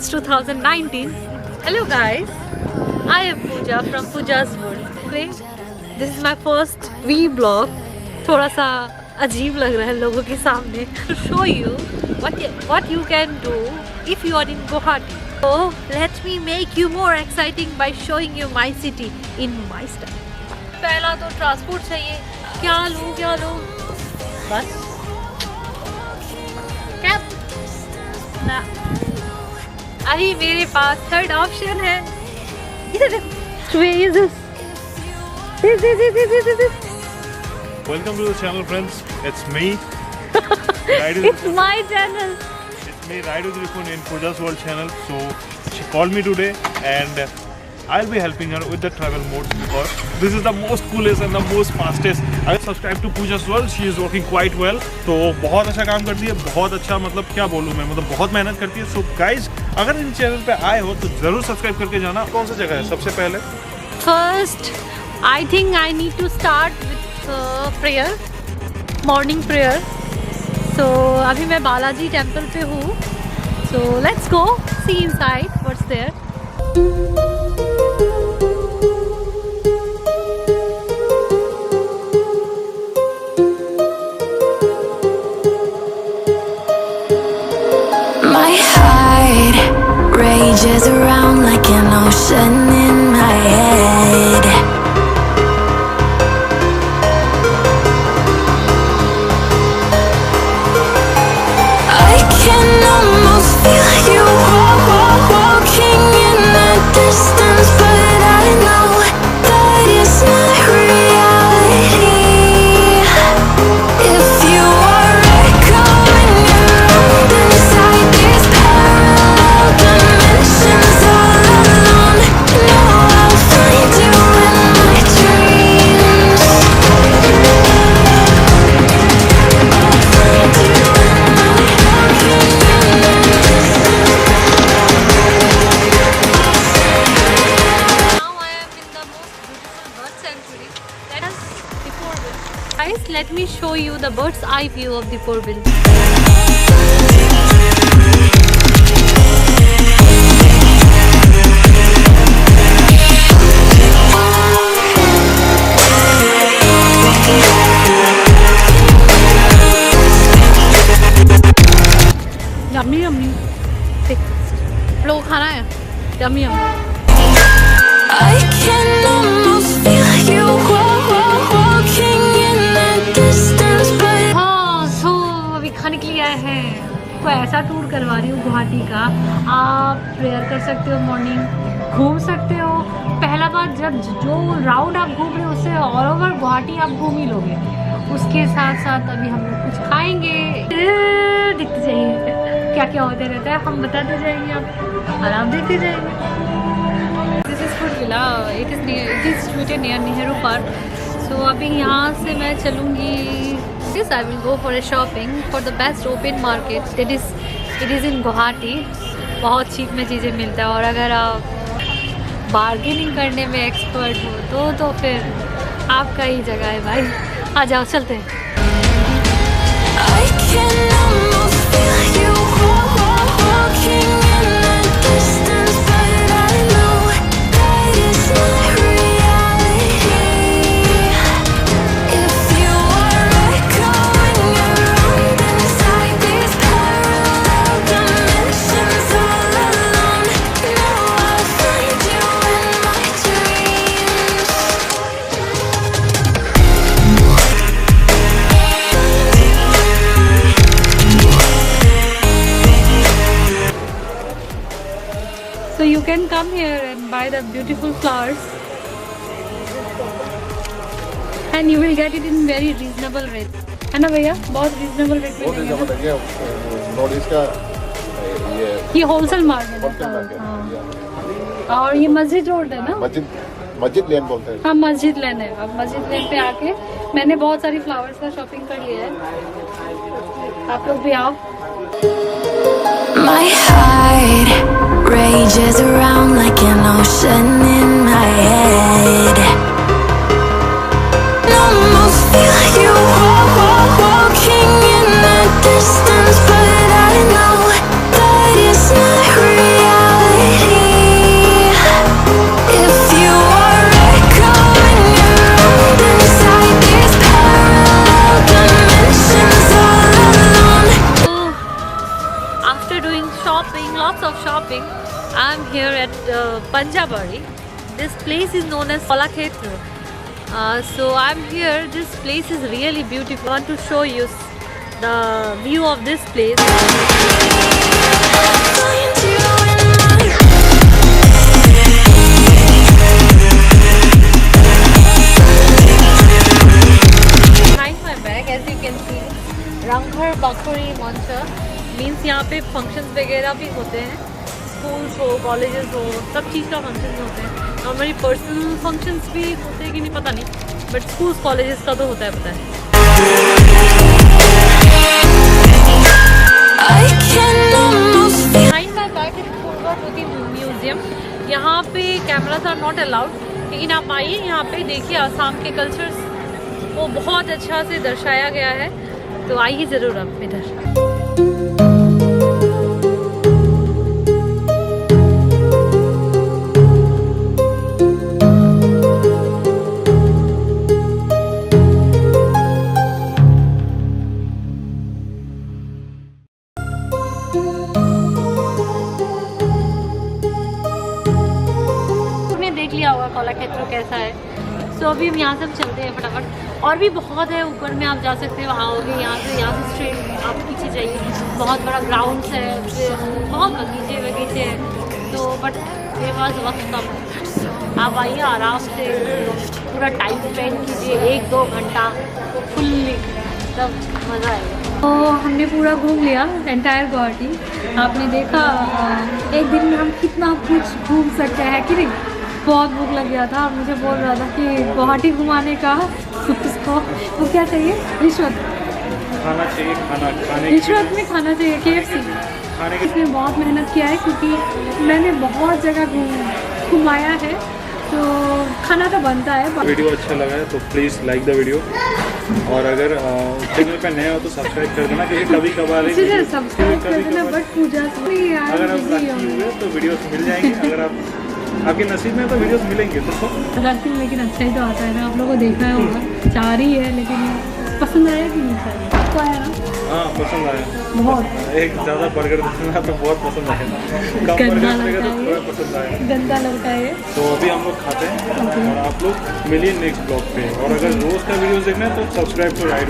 It's 2019. Hello guys, I am Pooja from Pooja's World. Today, this is my first vlog. थोड़ा सा अजीब लग रहा है लोगों के सामने. To show you what you can do if you are in Guwahati. So let me make you more exciting by showing you my city in my style. पहला तो ट्रांसपोर्ट चाहिए. क्या लूँ? बस. कैब. ना. अभी मेरे पास थर्ड ऑप्शन है. इधर देखो. Where is this? This. Welcome to the channel, friends. It's me. It's my channel. It's me, Raidu Tripun in Pooja's World channel. So she called me today, and I'll be helping her with the travel modes because this is the most coolest and the most fastest. I subscribe to Pooja's World. She is working quite well. तो बहुत अच्छा काम करती है, बहुत अच्छा, मतलब क्या बोलूँ मैं, मतलब बहुत मेहनत करती है. So guys, अगर इन चैनल पे आए हो तो जरूर सब्सक्राइब करके जाना. कौन सा जगह है सबसे पहले? First, I think I need to start with prayer, morning prayer. So अभी मैं बालाजी टेम्पल पे हूँ. So let's go see inside what's there. My heart rages around like an ocean in my head. I can almost feel you walking in the distance, but I know that it's not reality. If you are echoing around inside these parallel dimensions all alone, know I'll find you in my dreams. I'll find you in my walking in the Now I am in the most beautiful bird sanctuary. Let us Deeporbill. Guys, let me show you the bird's eye view of Deeporbill. Yummy. Take लोग खाना है. Yummy. I can almost feel you walking in the distance, but हाँ, तो अभी खाने के लिए आए हैं. तो ऐसा टूर करवा रही हूँ गुवाहाटी का. आप प्रेयर कर सकते हो, मॉर्निंग घूम सकते हो. पहला बार जब जो राउंड आप घूम रहे हो उससे ऑल ओवर गुवाहाटी आप घूम ही लोगे. उसके साथ साथ अभी हम लोग कुछ खाएंगे. देखते जाइए क्या क्या होते रहता है, हम बताते जाएंगे आप और आप देखते जाएंगे. This is food villa. It is situated near Nehru park. So अभी यहाँ से मैं चलूँगी. Yes, I will go for a shopping for the best open market. It is in Guwahati. बहुत चीप में चीज़ें मिलता है और अगर आप बार्गेनिंग करने में एक्सपर्ट हो तो फिर आपका ही जगह है भाई. आ जाओ चलते हैं. I can almost feel you walking in the distance, but I know that it's not reality. If you are echoing around inside these parallel dimensions all alone, know I'll find you in my dreams. So you can come here and buy the beautiful flowers, and you will get it in very reasonable rate. है ना भैया? बहुत reasonable rate में देंगे. North east का ये wholesale market है. हाँ. और ये मस्जिद रोड है ना? मस्जिद लेन बोलते हैं. हाँ, मस्जिद लेन है. अब मस्जिद लेन पे आके मैंने बहुत सारी फ्लावर्स का शॉपिंग कर लिया है. आप लोग भी आओ. My heart rages around like an ocean in my head. Almost feel you walking in the distance, but I know that it's not real. lots of shopping. I'm here at Panjabari. This place is known as Kolakshetra. So I'm here. This place is really beautiful. I want to show you the view of this place. Behind my back, as you can see, Ranghar Bakhuri Mancha means यहाँ पे functions वगैरह भी होते हैं. Schools हो, colleges हो, सब चीज़ का functions होते हैं. हमारी personal functions भी होते हैं कि नहीं पता नहीं, but schools colleges का तो होता है पता है. Behind my back is Purvavati Museum. यहाँ पे cameras are not allowed, लेकिन आप आइए यहाँ पे देखिए आसाम के कल्चर्स को बहुत अच्छा से दर्शाया गया है. तो आइए ज़रूर आप इधर. देख लिया होगा कलाक्षेत्र कैसा है. सो अभी हम यहाँ से हम चलते हैं फटाफट. और भी बहुत है ऊपर में, आप जा सकते हो. आओगे यहाँ से स्ट्रेट आप पीछे जाइए. बहुत बड़ा ग्राउंड है, फिर बहुत बगीचे हैं. तो बट मेरे पास वक्त कम है. आप आइए आराम से पूरा टाइम स्पेंड कीजिए 1-2 घंटा फुल्ली, तब मज़ा आएगा. तो हमने पूरा घूम लिया एंटायर गुवाहाटी. आपने देखा एक दिन में हम कितना कुछ घूम सकते हैं कि नहीं. बहुत भूख लग गया था. मुझे बोल रहा था कि गुवाहाटी घुमाने का उसको वो क्या चाहिए, रिश्वत खाना चाहिए. खाने रिश्वत में खाना चाहिए. KFC इसने बहुत मेहनत किया है क्योंकि मैंने बहुत जगह घुमाया है, तो खाना तो बनता है. वीडियो अच्छा लगा है तो प्लीज़ लाइक द वीडियो, और अगर चैनल पे नए हो तो सब्सक्राइब कर देना, क्योंकि कभी कभार सब्सक्राइब कर देना. बट पूजा अगर आप लकी हुए तो वीडियोस मिल जाएंगे. अगर आपके नसीब में तो वीडियोस मिलेंगे तो रखती. लेकिन अच्छा ही तो आता है ना. आप लोगों को देखा है होगा 4 ही है, लेकिन पसंद आया कि नहीं सर? आपको आया ना? हाँ पसंद आया बहुत. एक ज़्यादा बर्गर देना तो बहुत पसंद आया. कम गंदा बर्गर लगता तो थोड़ा है, पसंद आया. गंदा लगता है. तो अभी हम लोग खाते हैं और आप लोग मिलिए नेक्स्ट ब्लॉग पे. और अगर रोज़ का वीडियोस देखना है तो सब्सक्राइब टू राइड.